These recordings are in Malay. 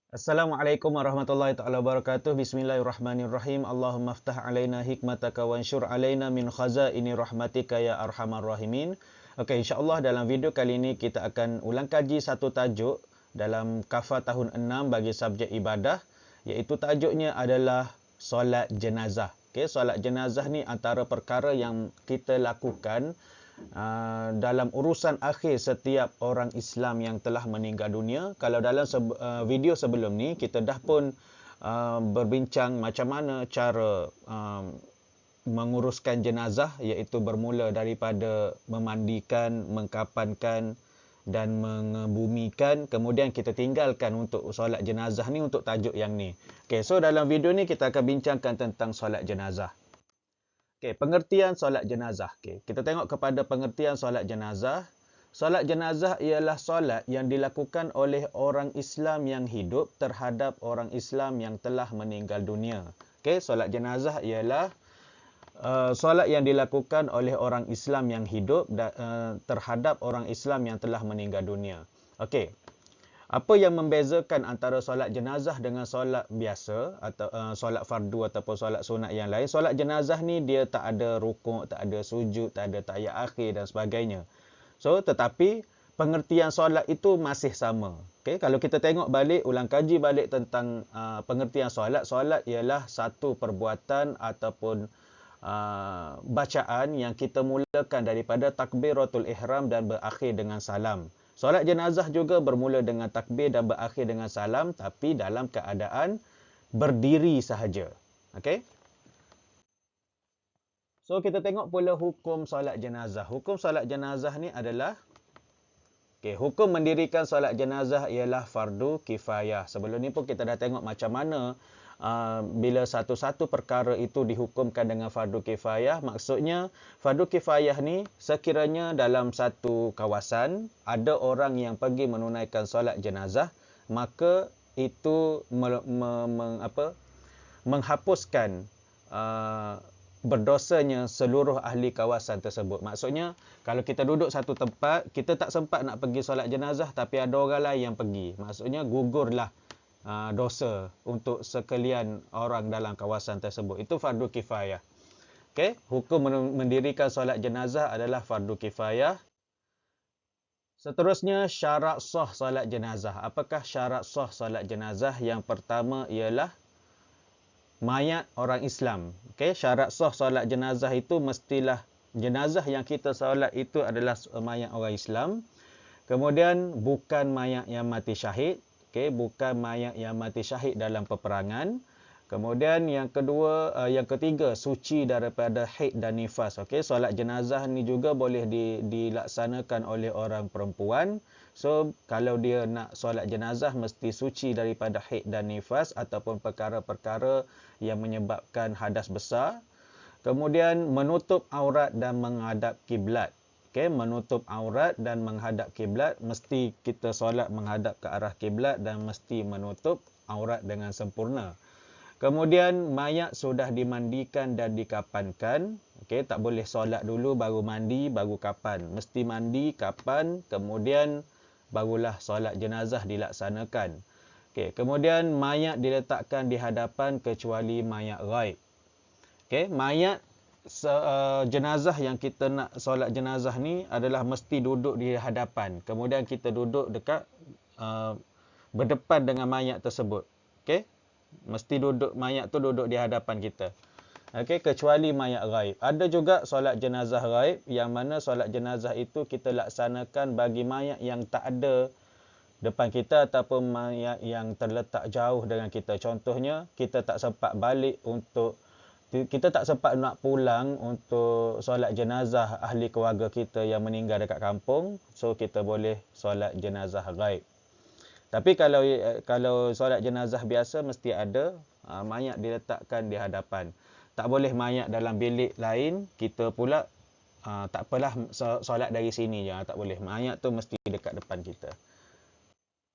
Assalamualaikum warahmatullahi taala wabarakatuh. Bismillahirrahmanirrahim. Allahumma aftah alaina hikmataka wansyur alaina min khazaini rahmatika ya arhamar rahimin. Okey, insya-Allah dalam video kali ini kita akan ulang kaji satu tajuk dalam KAFA tahun 6 bagi subjek ibadah, iaitu tajuknya adalah solat jenazah. Okey, solat jenazah ni antara perkara yang kita lakukan dalam urusan akhir setiap orang Islam yang telah meninggal dunia. Kalau dalam video sebelum ni kita dah pun berbincang macam mana cara menguruskan jenazah, iaitu bermula daripada memandikan, mengkapankan dan mengebumikan. Kemudian kita tinggalkan untuk solat jenazah ni untuk tajuk yang ni. Okay, so dalam video ni kita akan bincangkan tentang solat jenazah. Okey, pengertian solat jenazah. Okey, kita tengok kepada pengertian solat jenazah. Solat jenazah ialah solat yang dilakukan oleh orang Islam yang hidup terhadap orang Islam yang telah meninggal dunia. Okey, solat jenazah ialah solat yang dilakukan oleh orang Islam yang hidup terhadap orang Islam yang telah meninggal dunia. Okey. Apa yang membezakan antara solat jenazah dengan solat biasa atau solat fardu ataupun solat sunat yang lain? Solat jenazah ni dia tak ada rukuk, tak ada sujud, tak ada tahiyat akhir dan sebagainya. So, tetapi pengertian solat itu masih sama. Okay? Kalau kita tengok balik, ulang kaji balik tentang pengertian solat, solat ialah satu perbuatan ataupun bacaan yang kita mulakan daripada takbiratul ihram dan berakhir dengan salam. Solat jenazah juga bermula dengan takbir dan berakhir dengan salam, tapi dalam keadaan berdiri sahaja. Okey? So, kita tengok pula hukum solat jenazah. Hukum solat jenazah ni adalah, hukum mendirikan solat jenazah ialah fardu kifayah. Sebelum ni pun kita dah tengok macam mana bila satu-satu perkara itu dihukumkan dengan fardu kifayah. Maksudnya, fardu kifayah ni sekiranya dalam satu kawasan ada orang yang pergi menunaikan solat jenazah, maka itu menghapuskan berdosanya seluruh ahli kawasan tersebut. Maksudnya, kalau kita duduk satu tempat, kita tak sempat nak pergi solat jenazah, tapi ada orang lain yang pergi. Maksudnya, gugurlah dosa untuk sekalian orang dalam kawasan tersebut. Itu fardu kifayah. Okey, hukum mendirikan solat jenazah adalah fardu kifayah. Seterusnya, syarat sah solat jenazah. Apakah syarat sah solat jenazah? Yang pertama ialah mayat orang Islam. Okey, syarat sah solat jenazah itu mestilah jenazah yang kita solat itu adalah mayat orang Islam. Kemudian bukan mayat yang mati syahid. Okey, bukan mayat yang mati syahid dalam peperangan. Kemudian yang ketiga, suci daripada haid dan nifas. Okey, solat jenazah ni juga boleh dilaksanakan oleh orang perempuan. So, kalau dia nak solat jenazah mesti suci daripada haid dan nifas ataupun perkara-perkara yang menyebabkan hadas besar. Kemudian menutup aurat dan menghadap kiblat. Okay, menutup aurat dan menghadap kiblat, mesti kita solat menghadap ke arah kiblat dan mesti menutup aurat dengan sempurna. Kemudian mayat sudah dimandikan dan dikapankan. Okay, tak boleh solat dulu baru mandi, baru kapan. Mesti mandi, kapan, kemudian barulah solat jenazah dilaksanakan. Okay, kemudian mayat diletakkan di hadapan kecuali mayat ghaib. Okay, mayat jenazah yang kita nak solat jenazah ni adalah mesti duduk di hadapan. Kemudian kita duduk dekat berdepan dengan mayat tersebut. Okey? Mesti mayat tu duduk di hadapan kita. Okey, kecuali mayat ghaib. Ada juga solat jenazah ghaib yang mana solat jenazah itu kita laksanakan bagi mayat yang tak ada depan kita ataupun mayat yang terletak jauh dengan kita. Contohnya, kita tak sempat nak pulang untuk solat jenazah ahli keluarga kita yang meninggal dekat kampung, so kita boleh solat jenazah ghaib. Tapi kalau solat jenazah biasa mesti ada mayat diletakkan di hadapan. Tak boleh mayat dalam bilik lain, kita pula tak apalah solat dari sini je, tak boleh. Mayat tu mesti dekat depan kita.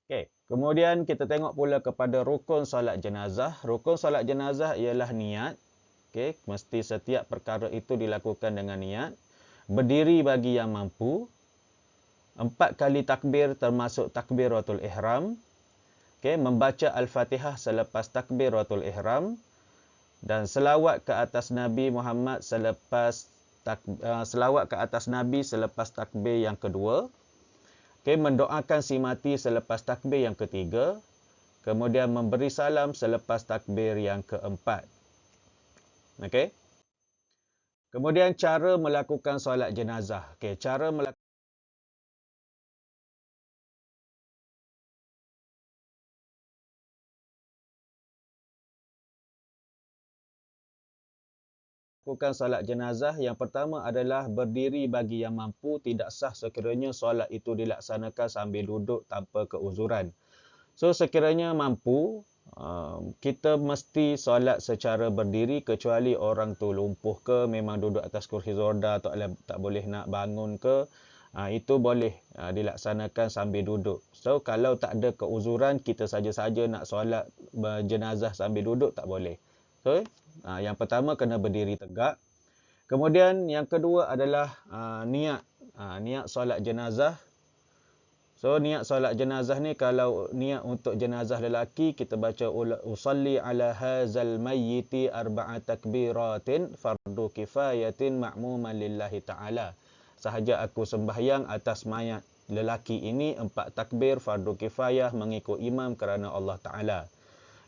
Okey, kemudian kita tengok pula kepada rukun solat jenazah. Rukun solat jenazah ialah niat. Okay, mesti setiap perkara itu dilakukan dengan niat. Berdiri bagi yang mampu. 4 kali takbir termasuk takbiratul ihram. Okey, membaca Al-Fatihah selepas takbiratul ihram dan selawat ke atas Nabi Muhammad selawat ke atas Nabi selepas takbir yang kedua. Okey, mendoakan si mati selepas takbir yang ketiga. Kemudian memberi salam selepas takbir yang keempat. Okey. Kemudian cara melakukan solat jenazah. Okey, cara melakukan solat jenazah yang pertama adalah berdiri bagi yang mampu, tidak sah sekiranya solat itu dilaksanakan sambil duduk tanpa keuzuran. So sekiranya mampu, kita mesti solat secara berdiri kecuali orang tu lumpuh ke, memang duduk atas kursi roda atau tak boleh nak bangun ke, itu boleh dilaksanakan sambil duduk. So kalau tak ada keuzuran, kita saja-saja nak solat jenazah sambil duduk tak boleh. So yang pertama kena berdiri tegak. Kemudian yang kedua adalah niat solat jenazah. So niat solat jenazah ni, kalau niat untuk jenazah lelaki, kita baca usalli ala hazal mayyiti arba'a takbiratin fardu kifayatin ma'muman lillahi ta'ala. Sahaja aku sembahyang atas mayat lelaki ini 4 takbir fardu kifayah mengikut imam kerana Allah Ta'ala.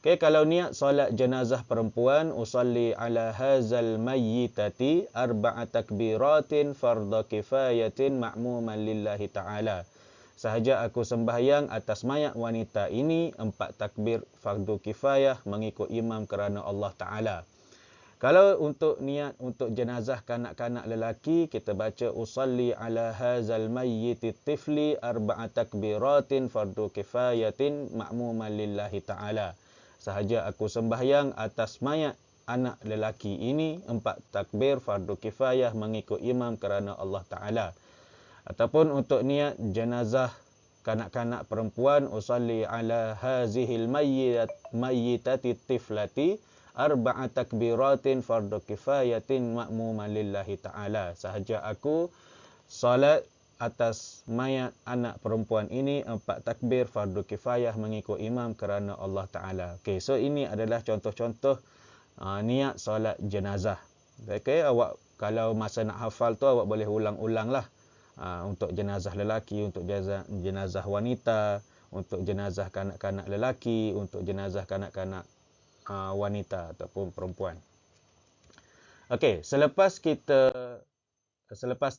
Okay, kalau niat solat jenazah perempuan, usalli ala hazal mayyitati arba'a takbiratin fardu kifayatin ma'muman lillahi ta'ala. Sahaja aku sembahyang atas mayat wanita ini 4 takbir fardu kifayah mengikut imam kerana Allah Ta'ala. Kalau untuk niat untuk jenazah kanak-kanak lelaki, kita baca usalli ala hazal mayyiti tifli arba'a takbiratin fardu kifayatin ma'muman lillahi ta'ala. Sahaja aku sembahyang atas mayat anak lelaki ini 4 takbir fardu kifayah mengikut imam kerana Allah Ta'ala. Ataupun untuk niat jenazah kanak-kanak perempuan, usalli ala hazihil mayyitati tiflati arba'a takbiratin fardu kifayatin ma'muman lillahi ta'ala. Sahaja aku salat atas mayat anak perempuan ini 4 takbir fardu kifayah mengikut imam kerana Allah Ta'ala. Okey, so ini adalah contoh-contoh niat solat jenazah. Okey, awak kalau masa nak hafal tu awak boleh ulang-ulang lah. Untuk jenazah lelaki, untuk jenazah wanita, untuk jenazah kanak-kanak lelaki, untuk jenazah kanak-kanak wanita ataupun perempuan. Okey, selepas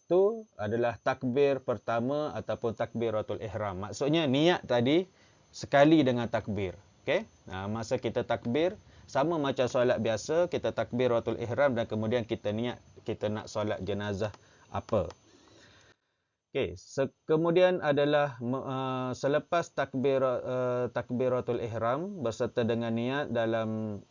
tu adalah takbir pertama ataupun takbiratul ihram. Maksudnya niat tadi sekali dengan takbir. Okey, masa kita takbir sama macam solat biasa, kita takbiratul ihram dan kemudian kita niat kita nak solat jenazah apa. Okey, kemudian adalah selepas takbiratul ihram berserta dengan niat dalam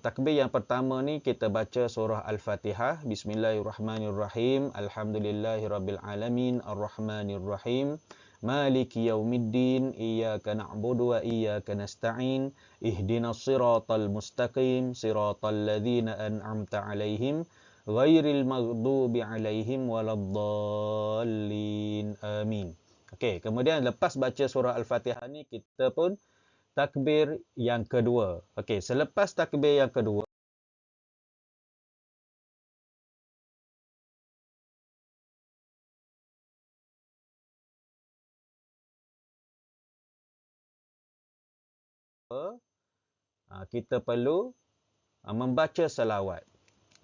takbir yang pertama ni kita baca surah Al-Fatihah. Bismillahirrahmanirrahim. Alhamdulillahirabbil alamin arrahmanirrahim. Maliki yaumiddin. Iyyaka na'budu wa iyyaka nasta'in. Ihdinas siratal mustaqim. Siratal ladzina an'amta 'alaihim ghairil maghdubi alaihim waladdallin. Amin. Okey, kemudian lepas baca surah Al-Fatihah ni kita pun takbir yang kedua. Okey, selepas takbir yang kedua kita perlu membaca selawat.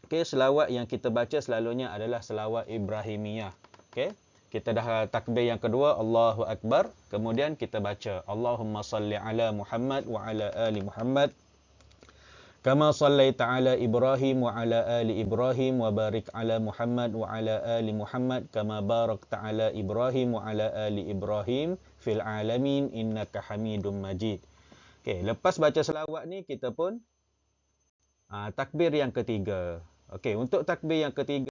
Okey, selawat yang kita baca selalunya adalah selawat Ibrahimiyah. Okey, kita dah takbir yang kedua, Allahu Akbar. Kemudian kita baca Allahumma salli ala Muhammad wa ala ali Muhammad kama sallaita ala Ibrahim wa ala ali Ibrahim wa barik ala Muhammad wa ala ali Muhammad kama barakta ala Ibrahim wa ala ali Ibrahim fil alamin innaka Hamidum Majid. Okey, lepas baca selawat ni kita pun takbir yang ketiga. Okey, untuk takbir yang ketiga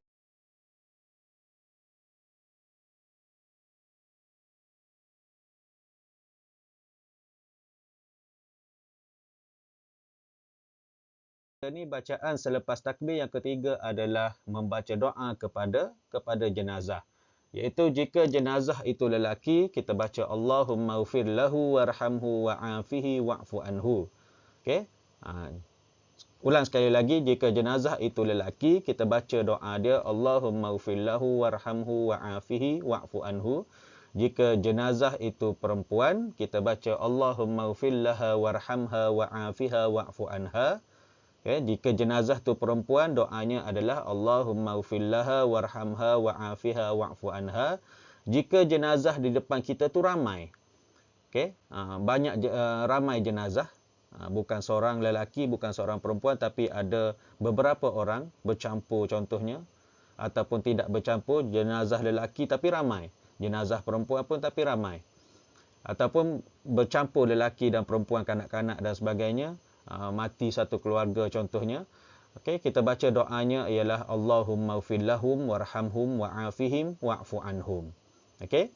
ni, bacaan selepas takbir yang ketiga adalah membaca doa kepada jenazah. Iaitu jika jenazah itu lelaki, kita baca Allahumma ghfir lahu warhamhu wa'afihi wa'fu anhu. Okey. Ulang sekali lagi, jika jenazah itu lelaki, kita baca doa dia Allahumma ghfir lahu warhamhu wa'afihi wa'fu anhu. Jika jenazah itu perempuan, kita baca Allahumma ghfir laha warhamha wa'afiha wa'fu anha. Okay, jika jenazah tu perempuan, doanya adalah Allahumma ghfir laha warhamha wa'afiha wa'fu anha. Jika jenazah di depan kita tu ramai. Okay, ramai jenazah. Bukan seorang lelaki, bukan seorang perempuan, tapi ada beberapa orang bercampur contohnya. Ataupun tidak bercampur, jenazah lelaki tapi ramai. Jenazah perempuan pun tapi ramai. Ataupun bercampur lelaki dan perempuan, kanak-kanak dan sebagainya. Mati satu keluarga contohnya. Okey, kita baca doanya ialah Allahumma ghfir lahum warhamhum wa'afihim wa'fu anhum. Okey.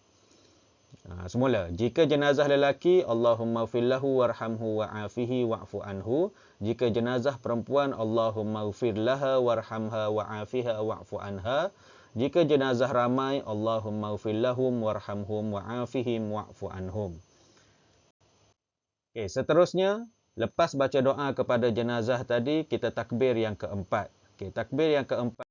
Semula, jika jenazah lelaki Allahumma ghfir lahu warhamhu wa'afihi wa'fu anhu. Jika jenazah perempuan Allahumma ghfir laha warhamha wa'afiha wa'fu anha. Jika jenazah ramai Allahumma ghfir lahum warhamhum wa'afihim wa'fu anhum. Okey, seterusnya lepas baca doa kepada jenazah tadi, kita takbir yang keempat. Okey, takbir yang keempat.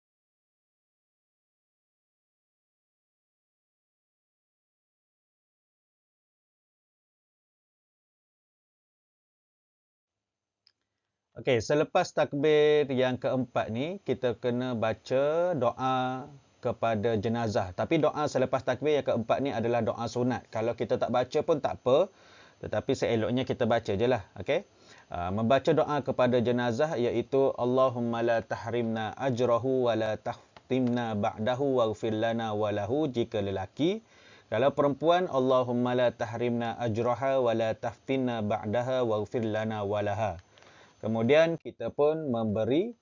Okey, selepas takbir yang keempat ni, kita kena baca doa kepada jenazah. Tapi doa selepas takbir yang keempat ni adalah doa sunat. Kalau kita tak baca pun tak apa. Tetapi seeloknya kita baca je lah. Okey. Membaca doa kepada jenazah iaitu Allahumma la tahrimna ajrahu wa la tahtimna ba'dahu waghfir lana wa lahu jika lelaki. Kalau perempuan Allahumma la tahrimna ajraha wa la tahtimna ba'daha waghfir lana wa laha. Kemudian kita pun memberi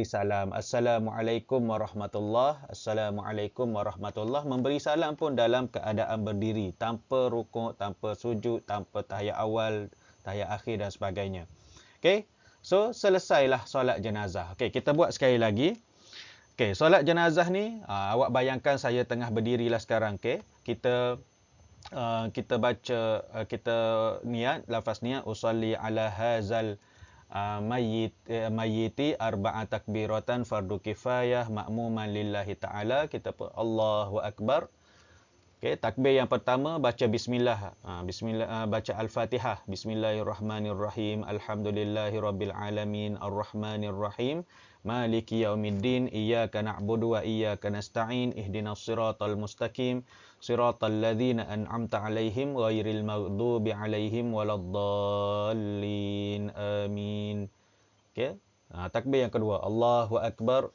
salam. Assalamualaikum warahmatullahi. Assalamualaikum warahmatullahi. Memberi salam pun dalam keadaan berdiri, tanpa rukuk, tanpa sujud, tanpa tahiyat awal, tahiyat akhir dan sebagainya. Okey. So selesailah solat jenazah. Okey, kita buat sekali lagi. Okey, solat jenazah ni awak bayangkan saya tengah berdirilah sekarang, okey. Kita baca kita niat, lafaz niat usolli ala hazal mayyiti arba'a takbiratan fardu kifayah ma'muman lillahi ta'ala. Kita Allahu akbar. Okey, takbir yang pertama baca bismillah. Baca al-Fatihah. Bismillahirrahmanirrahim. Alhamdulillahirabbil alamin arrahmanirrahim. Maliki yaumiddin. Iyyaka na'budu wa iyyaka nasta'in. Ihdinas siratal mustaqim. Siratal ladzina an'amta 'alaihim ghairil maghdubi 'alaihim waladdallin. Amin. Okey. Takbir yang kedua, Allahu akbar.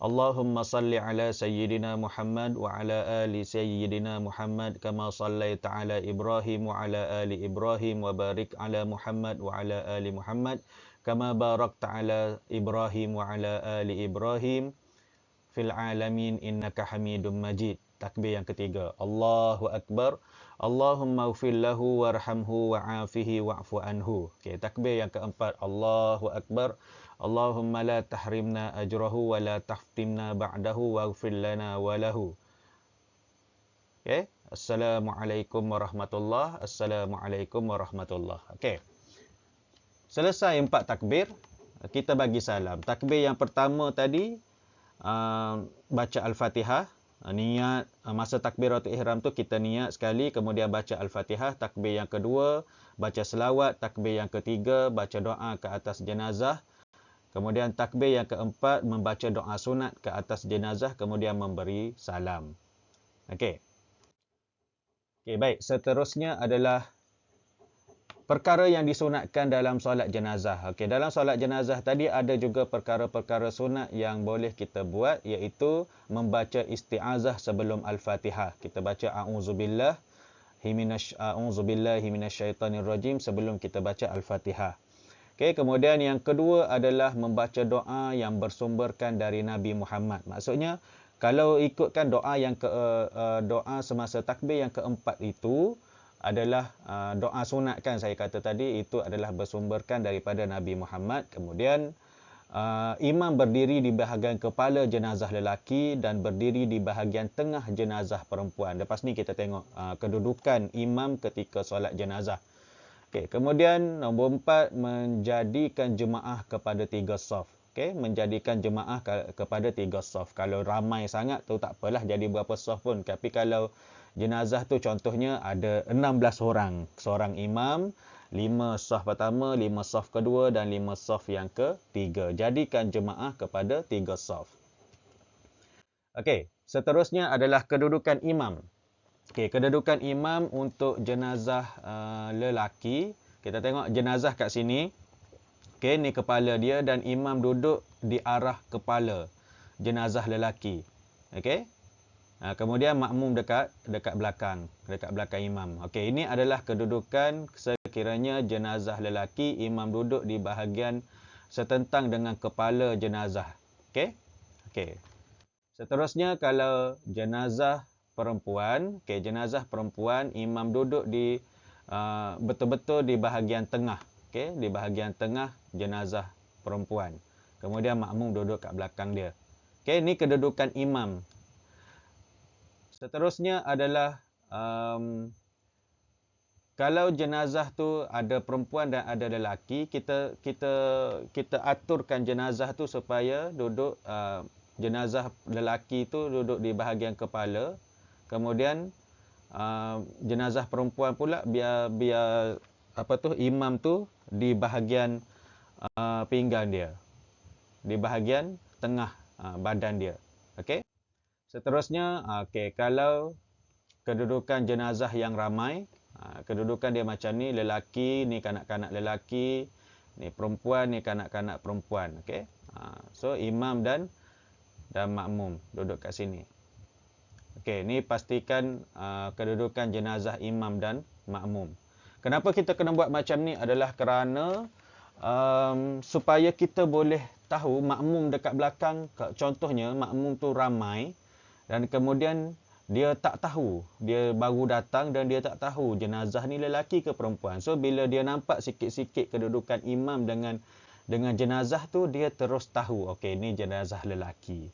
Allahumma salli ala sayyidina Muhammad wa ala ali sayyidina Muhammad kama sallaita ala Ibrahim wa ala ali Ibrahim wa barik ala Muhammad wa ala ali Muhammad kama barakta ala Ibrahim wa ala ali Ibrahim fil alamin innaka Hamidum Majid. Takbir yang ketiga, Allahu akbar. Allahumma ighfir lahu warhamhu wa'afihi wa'fu anhu. Okey, takbir yang keempat, Allahu akbar. Allahumma la tahrimna ajrahu wa la tahtimna ba'dahu waghfir lana wa lahu. Okey, Assalamualaikum warahmatullahi. Assalamualaikum warahmatullahi. Okey. Selesai 4 takbir, kita bagi salam. Takbir yang pertama tadi baca Al-Fatihah. Niat masa takbiratul ihram tu kita niat sekali, kemudian baca Al-Fatihah. Takbir yang kedua baca selawat. Takbir yang ketiga baca doa ke atas jenazah. Kemudian takbir yang keempat membaca doa sunat ke atas jenazah, kemudian memberi salam. Okey. Okey, baik. Seterusnya adalah perkara yang disunatkan dalam solat jenazah. Okey, dalam solat jenazah tadi ada juga perkara-perkara sunat yang boleh kita buat, iaitu membaca isti'azah sebelum Al-Fatihah. Kita baca a'udzubillahi minasyaitonirrajim sebelum kita baca Al-Fatihah. Okey, kemudian yang kedua adalah membaca doa yang bersumberkan dari Nabi Muhammad. Maksudnya kalau ikutkan doa doa semasa takbir yang keempat itu adalah doa sunat kan saya kata tadi, itu adalah bersumberkan daripada Nabi Muhammad. Kemudian imam berdiri di bahagian kepala jenazah lelaki dan berdiri di bahagian tengah jenazah perempuan. Lepas ni kita tengok kedudukan imam ketika solat jenazah. Okey, kemudian nombor 4, menjadikan jemaah kepada 3 saf. Okey, menjadikan jemaah kepada 3 saf. Kalau ramai sangat tu tak apalah jadi berapa saf pun. Tapi kalau jenazah tu contohnya ada 16 orang, seorang imam, 5 saf pertama, 5 saf kedua dan 5 saf yang ketiga. Jadikan jemaah kepada 3 saf. Okey, seterusnya adalah kedudukan imam. Okey, kedudukan imam untuk jenazah lelaki. Kita tengok jenazah kat sini. Okey, ni kepala dia dan imam duduk di arah kepala jenazah lelaki. Okey. Kemudian makmum dekat belakang imam. Okey, ini adalah kedudukan sekiranya jenazah lelaki, imam duduk di bahagian setentang dengan kepala jenazah. Okey. Okey. Seterusnya kalau jenazah perempuan, okey, jenazah perempuan, imam duduk di betul-betul di bahagian tengah. Okey, di bahagian tengah jenazah perempuan. Kemudian makmum duduk kat belakang dia. Okey, ini kedudukan imam. Seterusnya adalah kalau jenazah tu ada perempuan dan ada lelaki, kita aturkan jenazah tu supaya duduk jenazah lelaki tu duduk di bahagian kepala. Kemudian jenazah perempuan pula biar imam tu di bahagian pinggang dia. Di bahagian tengah badan dia. Okey? Seterusnya, kalau kedudukan jenazah yang ramai, kedudukan dia macam ni, lelaki, ni kanak-kanak lelaki, ni perempuan, ni kanak-kanak perempuan. Okey. So imam dan makmum duduk kat sini. Okey, ni pastikan kedudukan jenazah imam dan makmum. Kenapa kita kena buat macam ni adalah kerana supaya kita boleh tahu makmum dekat belakang, contohnya makmum tu ramai, dan kemudian dia tak tahu, dia baru datang dan dia tak tahu jenazah ni lelaki ke perempuan. So bila dia nampak sikit-sikit kedudukan imam dengan jenazah tu, dia terus tahu, okey, ni jenazah lelaki.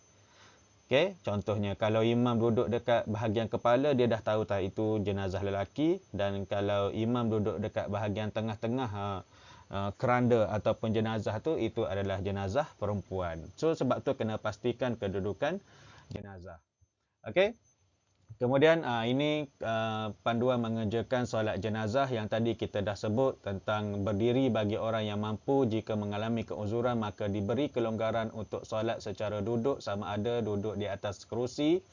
Okey, contohnya kalau imam duduk dekat bahagian kepala, dia dah tahu tak itu jenazah lelaki, dan kalau imam duduk dekat bahagian tengah-tengah keranda ataupun jenazah tu, itu adalah jenazah perempuan. So sebab tu kena pastikan kedudukan jenazah. Okey. Kemudian ini panduan mengerjakan solat jenazah yang tadi kita dah sebut tentang berdiri bagi orang yang mampu. Jika mengalami keuzuran maka diberi kelonggaran untuk solat secara duduk, sama ada duduk di atas kerusi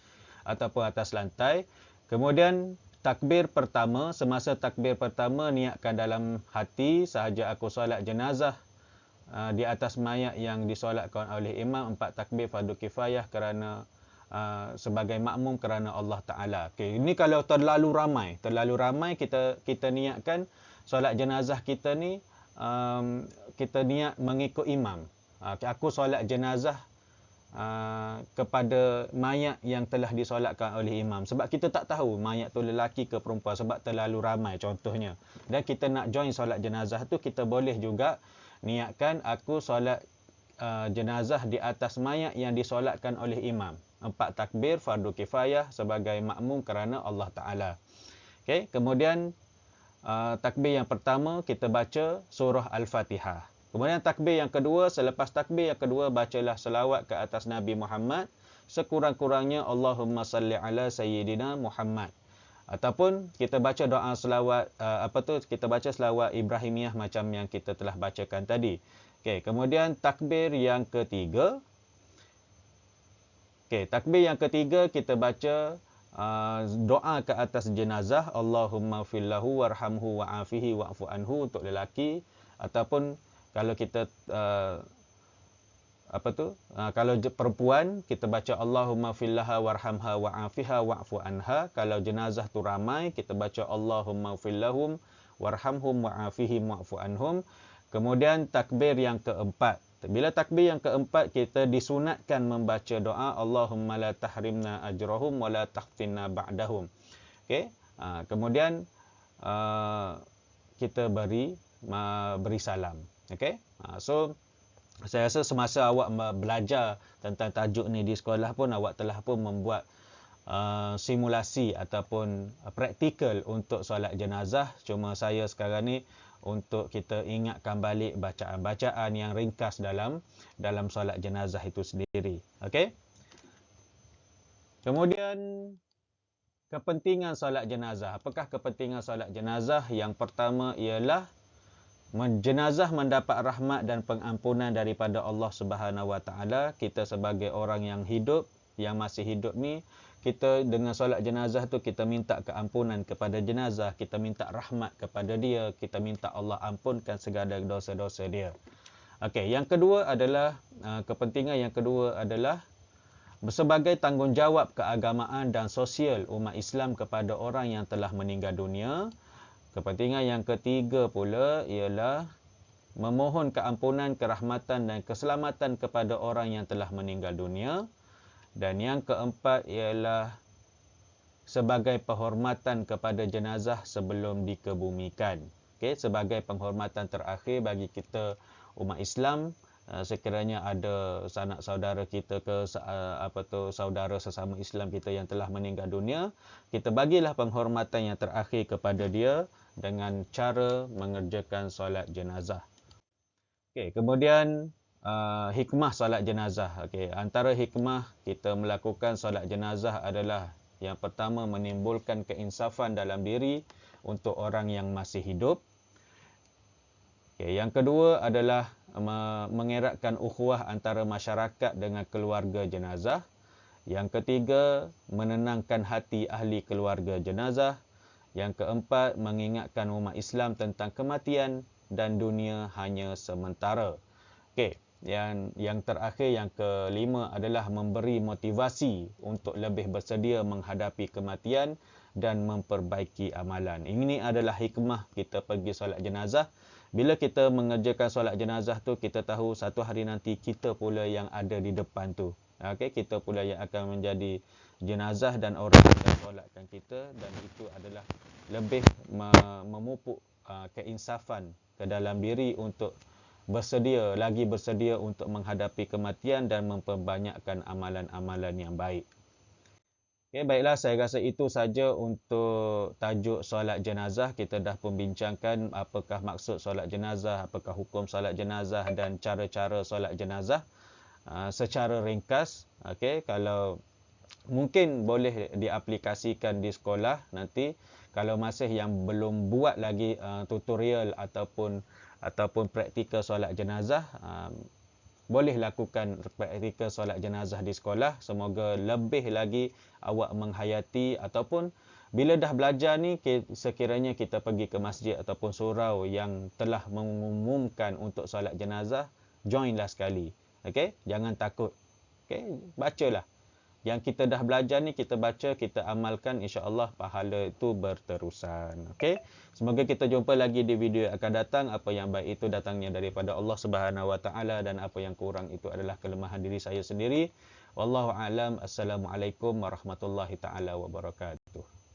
ataupun atas lantai. Kemudian takbir pertama, semasa takbir pertama niatkan dalam hati, sahaja aku solat jenazah di atas mayat yang disolatkan oleh imam, 4 takbir fardu kifayah kerana sebagai makmum kerana Allah Ta'ala. Okay, ini kalau terlalu ramai kita niatkan solat jenazah kita ni, kita niat mengikut imam. Aku solat jenazah kepada mayat yang telah disolatkan oleh imam. Sebab kita tak tahu mayat tu lelaki ke perempuan, sebab terlalu ramai contohnya. Dan kita nak join solat jenazah tu, kita boleh juga niatkan aku solat jenazah di atas mayat yang disolatkan oleh imam. 4 takbir fardu kifayah sebagai makmum kerana Allah Ta'ala. Okay. Kemudian takbir yang pertama kita baca surah Al-Fatihah. Kemudian takbir yang kedua, selepas takbir yang kedua bacalah selawat ke atas Nabi Muhammad, sekurang-kurangnya Allahumma salli ala Sayyidina Muhammad. Ataupun kita baca doa selawat kita baca selawat Ibrahimiyah macam yang kita telah bacakan tadi. Okay. Kemudian takbir yang ketiga. Okey, takbir yang ketiga kita baca doa ke atas jenazah, Allahumma fillahu warhamhu wa'afihi wa'fu anhu untuk lelaki, ataupun kalau kita kalau perempuan kita baca Allahumma fillaha warhamha wa'afiha wa'fu anha. Kalau jenazah tu ramai kita baca Allahumma fillahum warhamhum wa'afihim wa'fu anhum. Kemudian takbir yang keempat. Bila takbir yang keempat kita disunatkan membaca doa Allahumma la tahrimna ajrahum wa la tahfinna ba'dahum. Okey. Kemudian kita beri salam. Okey. So Saya rasa semasa awak belajar tentang tajuk ni di sekolah pun awak telah pun membuat simulasi ataupun praktikal untuk solat jenazah. Cuma saya sekarang ni untuk kita ingatkan balik bacaan-bacaan yang ringkas dalam solat jenazah itu sendiri. Okey. Kemudian kepentingan solat jenazah. Apakah kepentingan solat jenazah? Yang pertama ialah jenazah mendapat rahmat dan pengampunan daripada Allah Subhanahu Wa Taala. Kita sebagai orang yang hidup, yang masih hidup ni, kita dengan solat jenazah tu kita minta keampunan kepada jenazah, kita minta rahmat kepada dia, kita minta Allah ampunkan segala dosa-dosa dia. Okey, yang kedua adalah kepentingan yang kedua adalah sebagai tanggungjawab keagamaan dan sosial umat Islam kepada orang yang telah meninggal dunia. Kepentingan yang ketiga pula ialah memohon keampunan, kerahmatan dan keselamatan kepada orang yang telah meninggal dunia. Dan yang keempat ialah sebagai penghormatan kepada jenazah sebelum dikebumikan. Okey, sebagai penghormatan terakhir bagi kita umat Islam, sekiranya ada sanak saudara kita ke saudara sesama Islam kita yang telah meninggal dunia, kita bagilah penghormatan yang terakhir kepada dia dengan cara mengerjakan solat jenazah. Okey, kemudian hikmah solat jenazah. Okey, antara hikmah kita melakukan solat jenazah adalah yang pertama menimbulkan keinsafan dalam diri untuk orang yang masih hidup. Okey, yang kedua adalah mengeratkan ukhuwah antara masyarakat dengan keluarga jenazah. Yang ketiga, menenangkan hati ahli keluarga jenazah. Yang keempat, mengingatkan umat Islam tentang kematian dan dunia hanya sementara. Okey, yang terakhir, yang kelima adalah memberi motivasi untuk lebih bersedia menghadapi kematian dan memperbaiki amalan. Ini adalah hikmah kita pergi solat jenazah. Bila kita mengerjakan solat jenazah tu, kita tahu satu hari nanti kita pula yang ada di depan tu. Okey, kita pula yang akan menjadi jenazah dan orang akan solatkan kita, dan itu adalah lebih memupuk keinsafan ke dalam diri untuk lagi bersedia untuk menghadapi kematian dan memperbanyakkan amalan-amalan yang baik. Okay, baiklah, saya rasa itu saja untuk tajuk solat jenazah. Kita dah pun bincangkan apakah maksud solat jenazah, apakah hukum solat jenazah dan cara-cara solat jenazah secara ringkas. Okay, kalau mungkin boleh diaplikasikan di sekolah nanti. Kalau masih yang belum buat lagi tutorial ataupun praktikal solat jenazah, boleh lakukan praktikal solat jenazah di sekolah. Semoga lebih lagi awak menghayati, ataupun bila dah belajar ni, sekiranya kita pergi ke masjid ataupun surau yang telah mengumumkan untuk solat jenazah, joinlah sekali. Okey, jangan takut. Okey, bacalah. Yang kita dah belajar ni, kita baca, kita amalkan, insya-Allah pahala itu berterusan. Okey. Semoga kita jumpa lagi di video yang akan datang. Apa yang baik itu datangnya daripada Allah Subhanahu Wa Taala, dan apa yang kurang itu adalah kelemahan diri saya sendiri. Wallahu a'lam. Assalamualaikum warahmatullahi taala wabarakatuh.